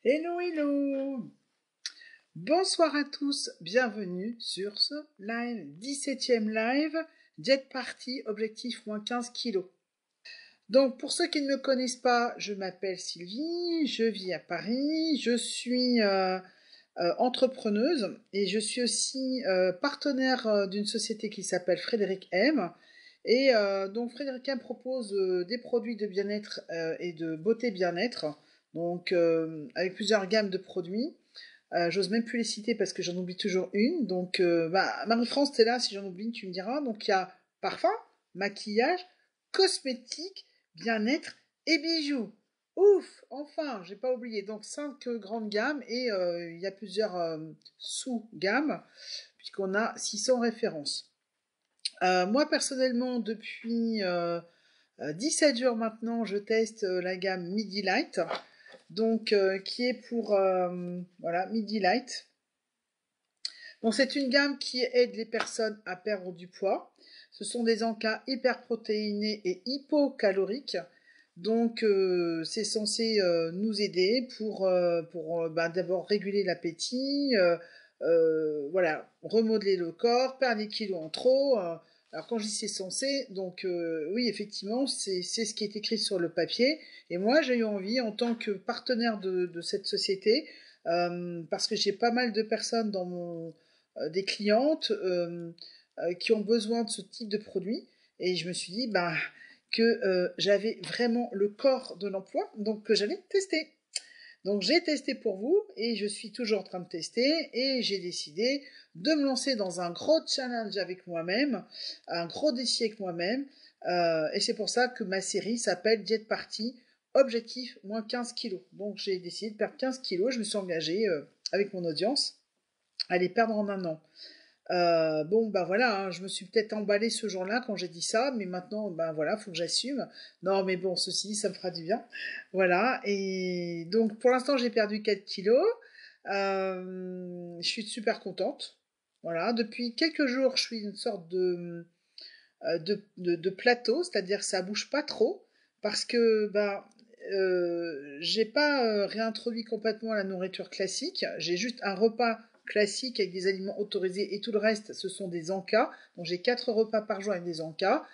Hello, hello! Bonsoir à tous, bienvenue sur ce live, 17e live, Jet Party, objectif moins 15 kilos. Donc, pour ceux qui ne me connaissent pas, je m'appelle Sylvie, je vis à Paris, je suis entrepreneuse et je suis aussi partenaire d'une société qui s'appelle Frédéric M. Et donc, Frédéric M propose des produits de bien-être et de beauté bien-être, donc avec plusieurs gammes de produits. J'ose même plus les citer parce que j'en oublie toujours une. Donc, Marie-France, t'es là, si j'en oublie, tu me diras. Donc, il y a parfum, maquillage, cosmétiques, bien-être et bijoux. Ouf, enfin, j'ai pas oublié. Donc, 5 grandes gammes et il y a plusieurs sous-gammes puisqu'on a 600 références. Moi, personnellement, depuis 17 jours maintenant, je teste la gamme Midi Light, donc qui est pour voilà, Midi Light. Donc c'est une gamme qui aide les personnes à perdre du poids. Ce sont des encas hyperprotéinés et hypocaloriques. Donc c'est censé nous aider pour d'abord réguler l'appétit, voilà, remodeler le corps, perdre des kilos en trop. Alors quand je dis c'est censé, donc oui effectivement c'est ce qui est écrit sur le papier. Et moi j'ai eu envie en tant que partenaire de cette société, parce que j'ai pas mal de personnes dans mon des clientes qui ont besoin de ce type de produit. Et je me suis dit que j'avais vraiment le corps de l'emploi, donc que j'allais tester. Donc j'ai testé pour vous et je suis toujours en train de tester et j'ai décidé de me lancer dans un gros challenge avec moi-même, un gros défi avec moi-même. Et c'est pour ça que ma série s'appelle Diète Party, objectif moins 15 kilos. Donc j'ai décidé de perdre 15 kilos, je me suis engagée avec mon audience à les perdre en un an. Voilà, hein, je me suis peut-être emballée ce jour-là quand j'ai dit ça, mais maintenant, voilà, faut que j'assume. Non, mais bon, ceci dit, ça me fera du bien. Voilà, et donc pour l'instant, j'ai perdu 4 kilos. Je suis super contente. Voilà, depuis quelques jours, je suis une sorte de plateau, c'est-à-dire ça bouge pas trop, parce que j'ai pas réintroduit complètement la nourriture classique, j'ai juste un repas classique avec des aliments autorisés et tout le reste ce sont des encas, donc j'ai 4 repas par jour avec des encas,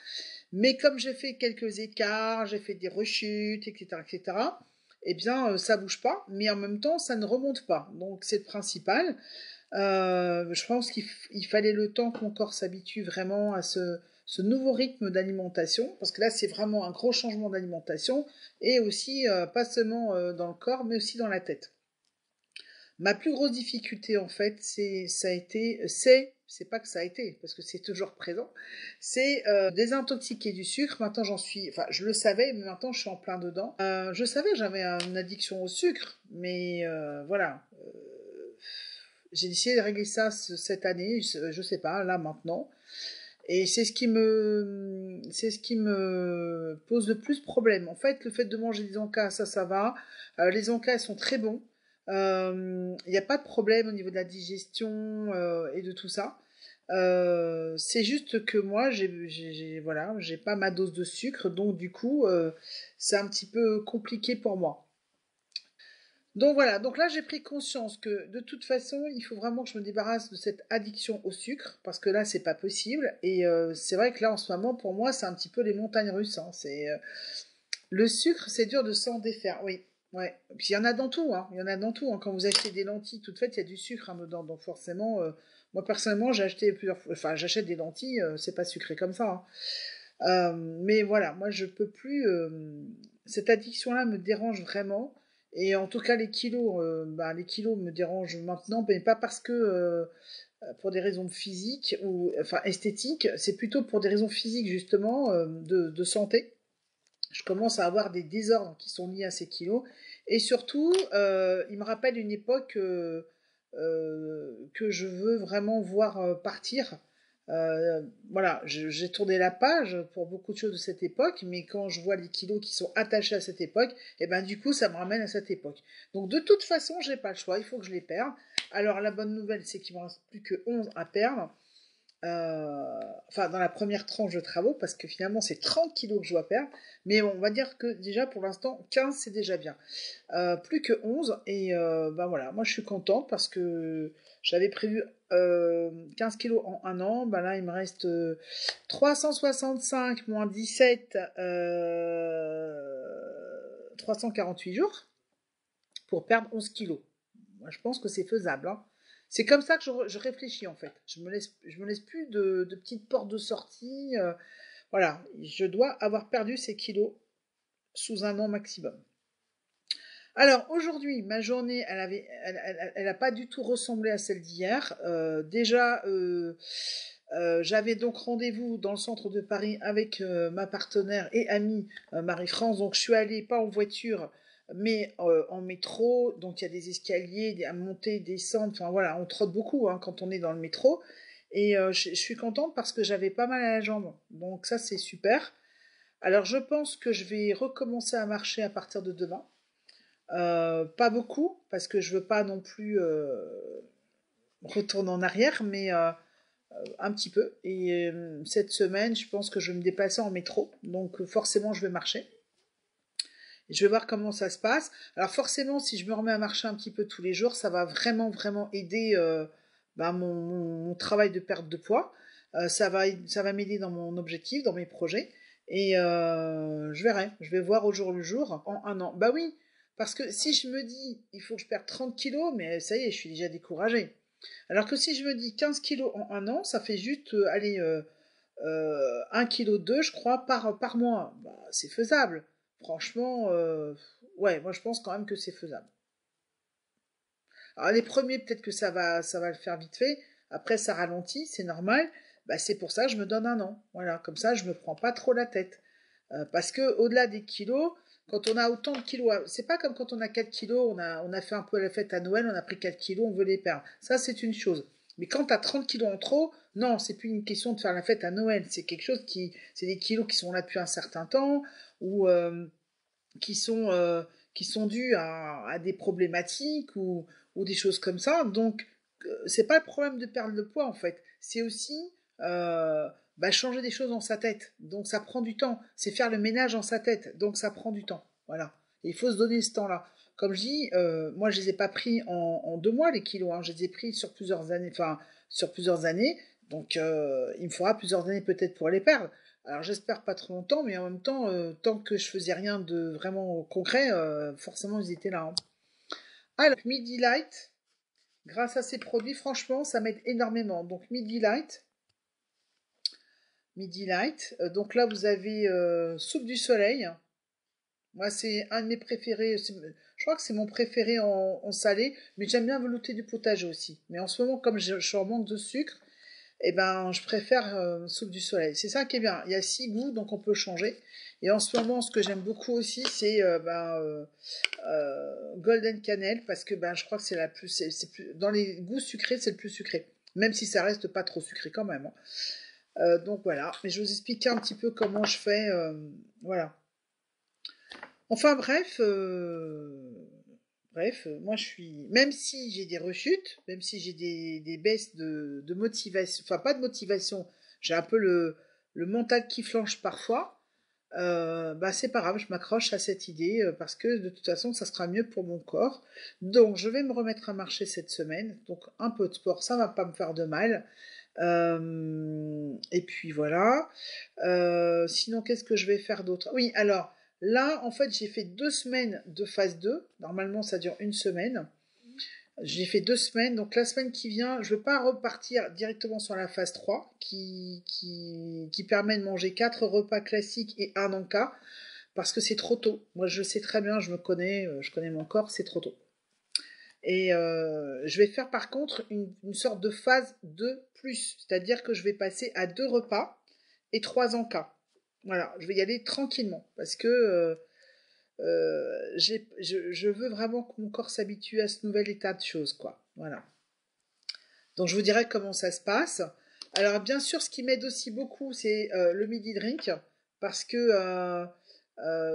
mais comme j'ai fait quelques écarts, j'ai fait des rechutes, etc., eh bien ça bouge pas, mais en même temps ça ne remonte pas, donc c'est le principal. Je pense qu'il fallait le temps que mon corps s'habitue vraiment à ce nouveau rythme d'alimentation, parce que là c'est vraiment un gros changement d'alimentation, et aussi pas seulement dans le corps, mais aussi dans la tête. Ma plus grosse difficulté en fait, c'est pas que ça a été, parce que c'est toujours présent, c'est désintoxiquer du sucre. Maintenant enfin je le savais, mais maintenant je suis en plein dedans. Je savais que j'avais une addiction au sucre, mais voilà. J'ai décidé de régler ça cette année, je sais pas, là maintenant. Et c'est ce qui me pose le plus problème. En fait, le fait de manger des encas, ça va. Les encas, sont très bons. Il n'y a pas de problème au niveau de la digestion et de tout ça. C'est juste que moi, voilà, j'ai pas ma dose de sucre, donc du coup, c'est un petit peu compliqué pour moi. Donc voilà, donc là j'ai pris conscience que de toute façon il faut vraiment que je me débarrasse de cette addiction au sucre, parce que là c'est pas possible, et c'est vrai que là en ce moment pour moi c'est un petit peu les montagnes russes, hein. Le sucre, c'est dur de s'en défaire, oui, ouais. Puis il y en a dans tout, hein. Il y en a dans tout, hein. Quand vous achetez des lentilles toutes faites, il y a du sucre hein, dedans, donc forcément moi personnellement j'ai acheté plusieurs fois, enfin j'achète des lentilles, c'est pas sucré comme ça, hein. Mais voilà, moi je peux plus. Cette addiction-là me dérange vraiment. Et en tout cas, les kilos me dérangent maintenant, mais pas parce que pour des raisons physiques ou enfin esthétiques, c'est plutôt pour des raisons physiques justement de santé. Je commence à avoir des désordres qui sont liés à ces kilos, et surtout, il me rappelle une époque que je veux vraiment voir partir. Voilà, j'ai tourné la page pour beaucoup de choses de cette époque, mais quand je vois les kilos qui sont attachés à cette époque, et ben du coup ça me ramène à cette époque. Donc de toute façon, j'ai pas le choix, il faut que je les perde. Alors la bonne nouvelle, c'est qu'il me reste plus que 11 à perdre. enfin dans la première tranche de travaux, parce que finalement c'est 30 kilos que je dois perdre, mais bon, on va dire que déjà pour l'instant 15 c'est déjà bien. Plus que 11, et ben voilà, moi je suis contente parce que j'avais prévu 15 kilos en un an, ben là il me reste 365 moins 17, 348 jours pour perdre 11 kilos. Moi, je pense que c'est faisable, hein. C'est comme ça que je réfléchis en fait. Je me laisse plus de petites portes de sortie. Voilà, je dois avoir perdu ces kilos sous un an maximum. Alors aujourd'hui, ma journée, elle a pas du tout ressemblé à celle d'hier. Déjà, j'avais donc rendez-vous dans le centre de Paris avec ma partenaire et amie Marie-France. Donc je suis allée pas en voiture, mais en métro. Donc il y a des escaliers à monter, descendre. Enfin voilà, on trotte beaucoup hein, quand on est dans le métro. Et je suis contente parce que j'avais pas mal à la jambe. Donc ça c'est super. Alors je pense que je vais recommencer à marcher à partir de demain. Pas beaucoup, parce que je veux pas non plus retourner en arrière, mais un petit peu. Et cette semaine, je pense que je vais me déplacer en métro, donc forcément, je vais marcher. Et je vais voir comment ça se passe. Alors forcément, si je me remets à marcher un petit peu tous les jours, ça va vraiment, vraiment aider mon travail de perte de poids. Ça va m'aider dans mon objectif, dans mes projets. Et je verrai. Je vais voir au jour le jour en un an. Bah oui, parce que si je me dis, il faut que je perde 30 kilos, mais ça y est, je suis déjà découragée. Alors que si je me dis 15 kilos en un an, ça fait juste, allez, 1 kg 2, je crois, par mois. Bah, c'est faisable. Franchement, ouais, moi je pense quand même que c'est faisable. Alors les premiers, peut-être que ça va le faire vite fait. Après, ça ralentit, c'est normal. Bah, c'est pour ça que je me donne un an. Voilà, comme ça, je me prends pas trop la tête. Parce que au-delà des kilos, quand on a autant de kilos, c'est pas comme quand on a 4 kilos, on a fait un peu la fête à Noël, on a pris 4 kilos, on veut les perdre. Ça, c'est une chose. Mais quand tu as 30 kilos en trop, non, c'est plus une question de faire la fête à Noël. C'est quelque chose c'est des kilos qui sont là depuis un certain temps, ou qui sont, euh, qui sont dus à des problématiques ou des choses comme ça. Donc, c'est pas le problème de perdre le poids en fait. C'est aussi changer des choses dans sa tête. Donc, ça prend du temps. C'est faire le ménage dans sa tête. Donc, ça prend du temps. Voilà. Et il faut se donner ce temps-là. Comme je dis, moi, je les ai pas pris en 2 mois les kilos. Hein. Je les ai pris sur plusieurs années. Enfin, sur plusieurs années. Donc, il me faudra plusieurs années peut-être pour les perdre. Alors j'espère pas trop longtemps, mais en même temps, tant que je faisais rien de vraiment concret, forcément ils étaient là. Hein. Alors, Midi Light, grâce à ces produits, franchement, ça m'aide énormément. Donc Midi Light. Donc là, vous avez soupe du soleil. Moi, c'est un de mes préférés. Je crois que c'est mon préféré en salé, mais j'aime bien velouter du potager aussi. Mais en ce moment, comme je suis en manque de sucre, eh ben, je préfère soupe du soleil. C'est ça qui est bien. Il y a 6 goûts, donc on peut changer. Et en ce moment, ce que j'aime beaucoup aussi, c'est Golden Cannelle, parce que ben, je crois que c'est la plus, dans les goûts sucrés, c'est le plus sucré. Même si ça reste pas trop sucré quand même. Hein. Donc voilà. Mais je vais vous expliquer un petit peu comment je fais. Voilà. Enfin bref, moi je suis, même si j'ai des rechutes, même si j'ai des baisses de motivation, enfin pas de motivation, j'ai un peu le mental qui flanche parfois, bah c'est pas grave, je m'accroche à cette idée parce que de toute façon ça sera mieux pour mon corps. Donc je vais me remettre à marcher cette semaine, donc un peu de sport, ça va pas me faire de mal. Et puis voilà. Sinon, qu'est-ce que je vais faire d'autre? Oui, alors là, en fait, j'ai fait 2 semaines de phase 2. Normalement, ça dure une semaine. J'ai fait 2 semaines. Donc la semaine qui vient, je ne vais pas repartir directement sur la phase 3 qui permet de manger 4 repas classiques et un encas parce que c'est trop tôt. Moi, je sais très bien, je connais mon corps, c'est trop tôt. Et je vais faire par contre une sorte de phase 2 plus, c'est-à-dire que je vais passer à 2 repas et 3 encas. Voilà, je vais y aller tranquillement parce que je veux vraiment que mon corps s'habitue à ce nouvel état de choses, quoi. Voilà. Donc je vous dirai comment ça se passe. Alors bien sûr, ce qui m'aide aussi beaucoup, c'est le midi drink, parce que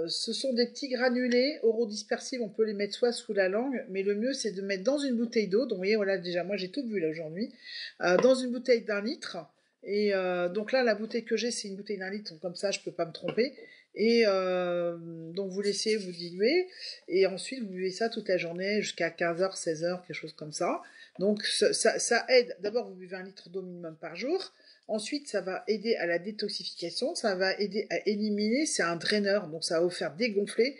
ce sont des petits granulés orodispersibles, on peut les mettre soit sous la langue, mais le mieux c'est de mettre dans une bouteille d'eau. Donc vous voyez, voilà, déjà moi j'ai tout bu là aujourd'hui, dans une bouteille d'1 litre. Et donc là, la bouteille que j'ai, c'est une bouteille d'un litre, donc comme ça, je peux pas me tromper. Et donc vous laissez vous diluer, et ensuite vous buvez ça toute la journée jusqu'à 15h, 16h, quelque chose comme ça. Donc ça aide, d'abord vous buvez 1 litre d'eau minimum par jour, ensuite ça va aider à la détoxification, ça va aider à éliminer, c'est un draineur, donc ça va vous faire dégonfler.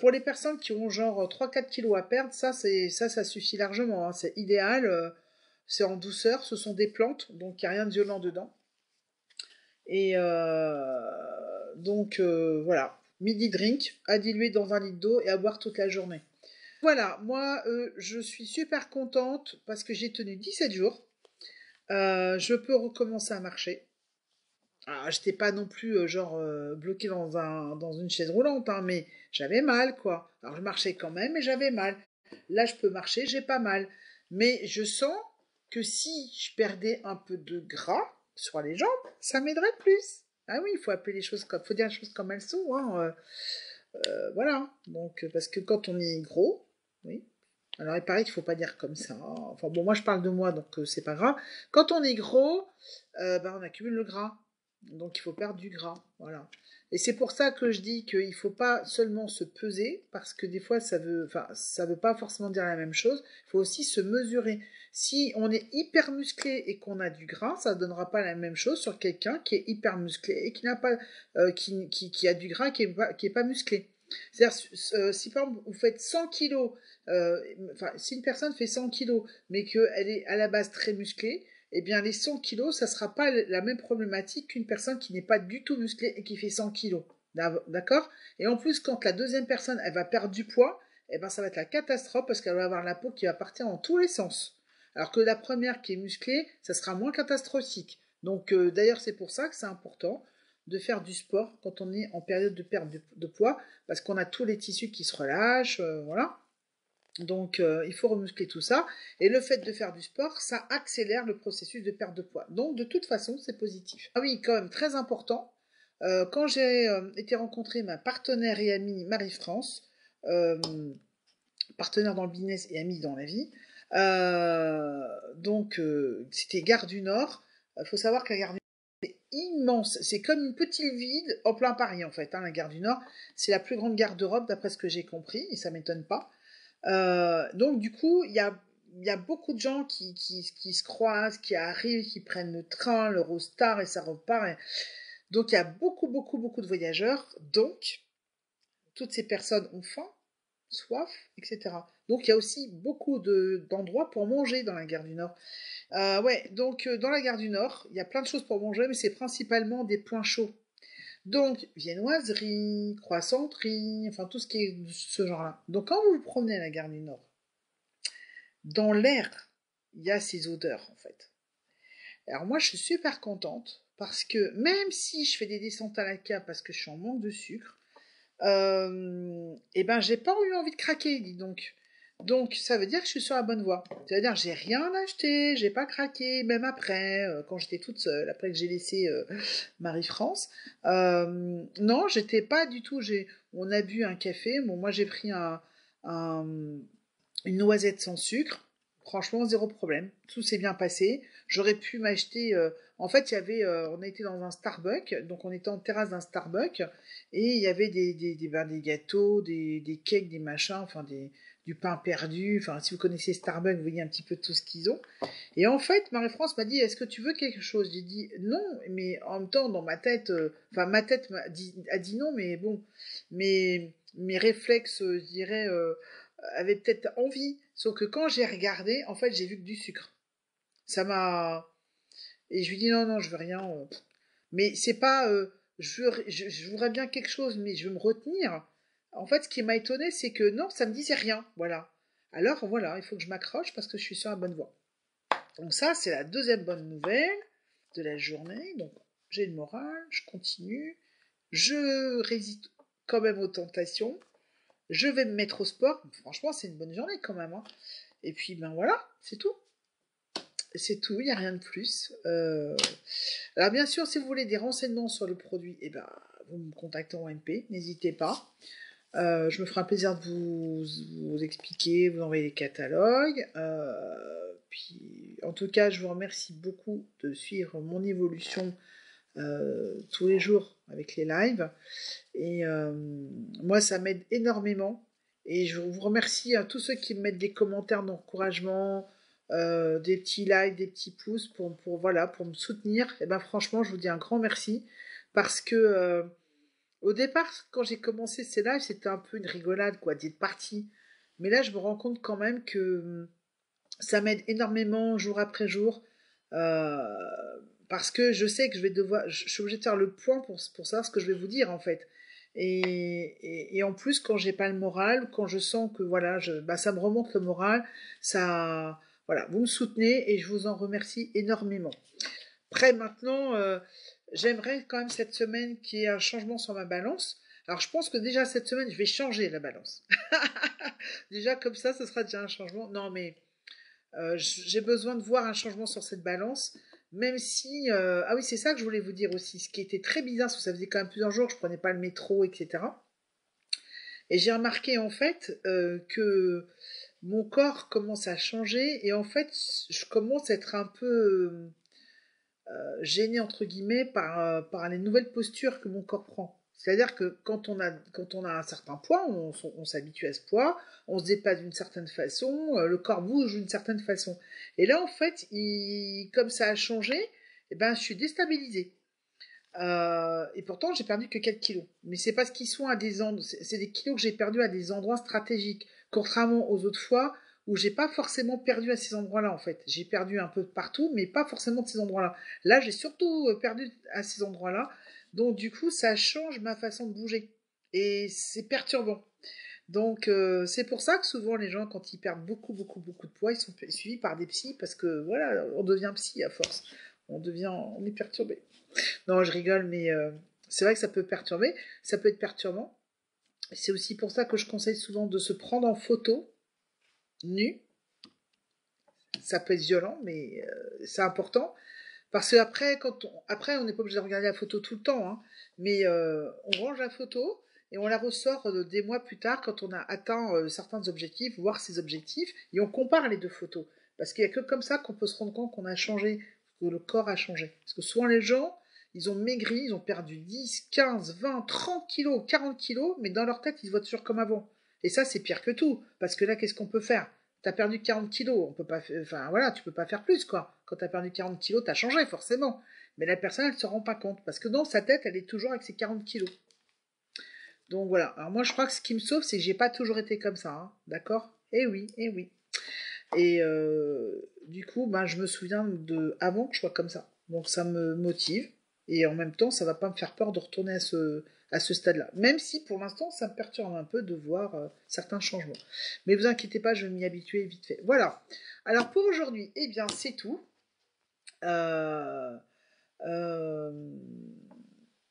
Pour les personnes qui ont genre 3-4 kilos à perdre, ça suffit largement, hein, c'est idéal, c'est en douceur, ce sont des plantes, donc il n'y a rien de violent dedans. Et donc voilà, midi drink à diluer dans 1 litre d'eau et à boire toute la journée. Voilà, moi je suis super contente parce que j'ai tenu 17 jours. Je peux recommencer à marcher. Alors, j'étais pas non plus genre bloquée dans une chaise roulante, hein, mais j'avais mal quoi. Alors je marchais quand même, mais j'avais mal. Là, je peux marcher, j'ai pas mal. Mais je sens que si je perdais un peu de gras sur les jambes, ça m'aiderait plus. Ah oui, il faut appeler les choses comme, faut dire les choses comme elles sont, hein. Voilà. Donc, parce que quand on est gros, oui. Alors, il paraît qu'il faut pas dire comme ça, hein. Enfin bon, moi je parle de moi, donc c'est pas grave. Quand on est gros, on accumule le gras. Donc il faut perdre du gras. Voilà. Et c'est pour ça que je dis qu'il faut pas seulement se peser, parce que des fois ça veut pas forcément dire la même chose. Il faut aussi se mesurer. Si on est hyper musclé et qu'on a du gras, ça ne donnera pas la même chose sur quelqu'un qui est hyper musclé et qui n'a pas, qui a du gras qui est pas musclé. C'est-à-dire, si par exemple vous faites 100 kilos, si une personne fait 100 kilos, mais qu'elle est à la base très musclée, eh bien les 100 kilos, ça ne sera pas la même problématique qu'une personne qui n'est pas du tout musclée et qui fait 100 kilos. D'accord? Et en plus, quand la deuxième personne, elle va perdre du poids, eh ben ça va être la catastrophe parce qu'elle va avoir la peau qui va partir dans tous les sens. Alors que la première qui est musclée, ça sera moins catastrophique. Donc d'ailleurs, c'est pour ça que c'est important de faire du sport quand on est en période de perte de poids, parce qu'on a tous les tissus qui se relâchent, voilà. Donc il faut remuscler tout ça. Et le fait de faire du sport, ça accélère le processus de perte de poids. Donc de toute façon, c'est positif. Ah oui, quand même très important. Quand j'ai été rencontrer ma partenaire et amie Marie-France, euh, partenaire dans le business et amie dans la vie, donc c'était Gare du Nord. Il faut savoir que la Gare du Nord c'est immense. C'est comme une petite ville en plein Paris en fait, hein, la Gare du Nord. C'est la plus grande gare d'Europe d'après ce que j'ai compris et ça m'étonne pas. Donc du coup, il y a beaucoup de gens qui se croisent, qui arrivent, qui prennent le train, l'Eurostar et ça repart. Donc il y a beaucoup, beaucoup, beaucoup de voyageurs. Donc, toutes ces personnes ont faim, soif, etc. Donc il y a aussi beaucoup d'endroits pour manger dans la gare du Nord. Ouais, donc dans la gare du Nord, il y a plein de choses pour manger, mais c'est principalement des points chauds. Donc, viennoiserie, croissanterie, enfin tout ce qui est de ce genre-là. Donc quand vous vous promenez à la gare du Nord, dans l'air, il y a ces odeurs en fait. Alors moi je suis super contente parce que même si je fais des descentes à la cave parce que je suis en manque de sucre, et ben j'ai pas eu envie de craquer, dis donc. Donc ça veut dire que je suis sur la bonne voie. Ça veut dire que j'ai rien acheté, j'ai pas craqué, même après, quand j'étais toute seule, après que j'ai laissé Marie-France. Non, j'étais pas du tout. On a bu un café. Bon, moi j'ai pris un, une noisette sans sucre. Franchement, zéro problème. Tout s'est bien passé. J'aurais pu m'acheter. En fait, il y avait. On a été dans un Starbucks, donc on était en terrasse d'un Starbucks, et il y avait des gâteaux, des cakes, des machins, enfin du pain perdu. Enfin, si vous connaissez Starbucks, vous voyez un petit peu tout ce qu'ils ont. Et en fait, Marie-France m'a dit, est-ce que tu veux quelque chose? J'ai dit non, mais en même temps, dans ma tête, enfin ma tête a dit non, mais bon, mes réflexes, je dirais, avaient peut-être envie. Sauf que quand j'ai regardé, en fait, j'ai vu que du sucre. Ça m'a... Et je lui dis non, non, je veux rien. Mais c'est pas... je voudrais bien quelque chose, mais je veux me retenir. En fait, ce qui m'a étonné, c'est que non, ça me disait rien. Voilà. Alors voilà, il faut que je m'accroche parce que je suis sur la bonne voie. Donc ça, c'est la deuxième bonne nouvelle de la journée. Donc j'ai le moral, je continue, je résiste quand même aux tentations, je vais me mettre au sport. Franchement, c'est une bonne journée quand même, hein. Et puis ben voilà, c'est tout. C'est tout, il n'y a rien de plus. Alors bien sûr, si vous voulez des renseignements sur le produit, eh ben, vous me contactez en MP, n'hésitez pas. Je me ferai un plaisir de vous expliquer, vous envoyer les catalogues. Puis En tout cas, je vous remercie beaucoup de suivre mon évolution tous les jours avec les lives. Et moi, ça m'aide énormément. Et je vous remercie à tous ceux qui me mettent des commentaires d'encouragement, des petits likes, des petits pouces voilà, pour me soutenir. Et ben franchement, je vous dis un grand merci. Parce que au départ, quand j'ai commencé ces lives, c'était un peu une rigolade, quoi, d'être parti. Mais là, je me rends compte quand même que ça m'aide énormément jour après jour. euh, Parce que je sais que je suis obligée de faire le point pour savoir ce que je vais vous dire en fait. Et en plus, quand j'ai pas le moral, quand je sens que voilà, bah, ça me remonte le moral, ça, voilà, vous me soutenez et je vous en remercie énormément. Après, maintenant, j'aimerais quand même cette semaine qu'il y ait un changement sur ma balance. Alors, je pense que déjà cette semaine, je vais changer la balance. Déjà, comme ça, ce sera déjà un changement. Non, mais j'ai besoin de voir un changement sur cette balance, même si... ah oui, c'est ça que je voulais vous dire aussi. Ce qui était très bizarre, parce que ça faisait quand même plusieurs jours que je prenais pas le métro, etc. Et j'ai remarqué en fait que mon corps commence à changer et en fait, je commence à être un peu gênée entre guillemets par les nouvelles postures que mon corps prend. C'est-à-dire que quand on a un certain poids, on s'habitue à ce poids, on se dépasse d'une certaine façon, le corps bouge d'une certaine façon. Et là, en fait, comme ça a changé, eh ben, je suis déstabilisée. Et pourtant, j'ai perdu que 4 kilos. Mais c'est parce qu'ils sont à des endroits, c'est des kilos que j'ai perdus à des endroits stratégiques. Contrairement aux autres fois où j'ai pas forcément perdu à ces endroits-là, en fait. J'ai perdu un peu de partout, mais pas forcément de ces endroits-là. Là, j'ai surtout perdu à ces endroits-là. Donc, du coup, ça change ma façon de bouger. Et c'est perturbant. Donc, c'est pour ça que souvent, les gens, quand ils perdent beaucoup, beaucoup, beaucoup de poids, ils sont suivis par des psys parce que, voilà, on devient psy à force. On est perturbé. Non, je rigole, mais c'est vrai que ça peut perturber, ça peut être perturbant. C'est aussi pour ça que je conseille souvent de se prendre en photo, nu. Ça peut être violent, mais c'est important. Parce qu'après, après, on n'est pas obligé de regarder la photo tout le temps, hein, mais on range la photo et on la ressort des mois plus tard quand on a atteint certains objectifs, voire ces objectifs, et on compare les deux photos. Parce qu'il n'y a que comme ça qu'on peut se rendre compte qu'on a changé, que le corps a changé. Parce que souvent les gens, ils ont maigri, ils ont perdu 10, 15, 20, 30 kilos, 40 kilos, mais dans leur tête, ils se voient toujours comme avant. Et ça, c'est pire que tout. Parce que là, qu'est-ce qu'on peut faire? T'as perdu 40 kilos, on peut pas, enfin voilà, tu peux pas faire plus quoi. Quand t'as perdu 40 kilos, t'as changé forcément. Mais la personne, elle se rend pas compte parce que dans sa tête, elle est toujours avec ses 40 kilos. Donc voilà. Alors moi, je crois que ce qui me sauve, c'est que j'ai pas toujours été comme ça, hein. D'accord? Eh oui, eh oui. Et du coup, ben, je me souviens de avant que je sois comme ça. Donc ça me motive. Et en même temps, ça va pas me faire peur de retourner à ce stade-là. Même si pour l'instant, ça me perturbe un peu de voir certains changements. Mais vous inquiétez pas, je vais m'y habituer vite fait. Voilà. Alors pour aujourd'hui, eh bien c'est tout. Euh, euh,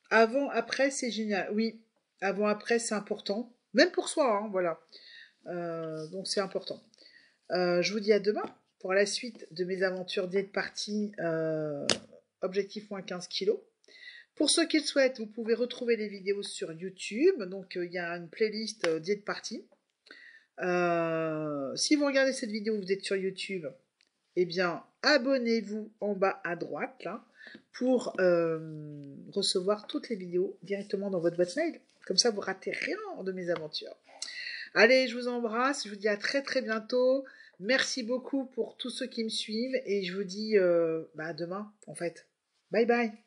Avant, après, c'est génial. Oui, avant, après, c'est important. Même pour soi, hein, voilà. Donc c'est important. Je vous dis à demain pour la suite de mes aventures diète partie objectif moins 15 kilos. Pour ceux qui le souhaitent, vous pouvez retrouver les vidéos sur YouTube. Donc il y a une playlist diète partie. Si vous regardez cette vidéo, vous êtes sur YouTube, eh bien abonnez-vous en bas à droite là pour recevoir toutes les vidéos directement dans votre boîte mail. Comme ça, vous ratez rien de mes aventures. Allez, je vous embrasse, je vous dis à très très bientôt. Merci beaucoup pour tous ceux qui me suivent et je vous dis à demain en fait. Bye bye.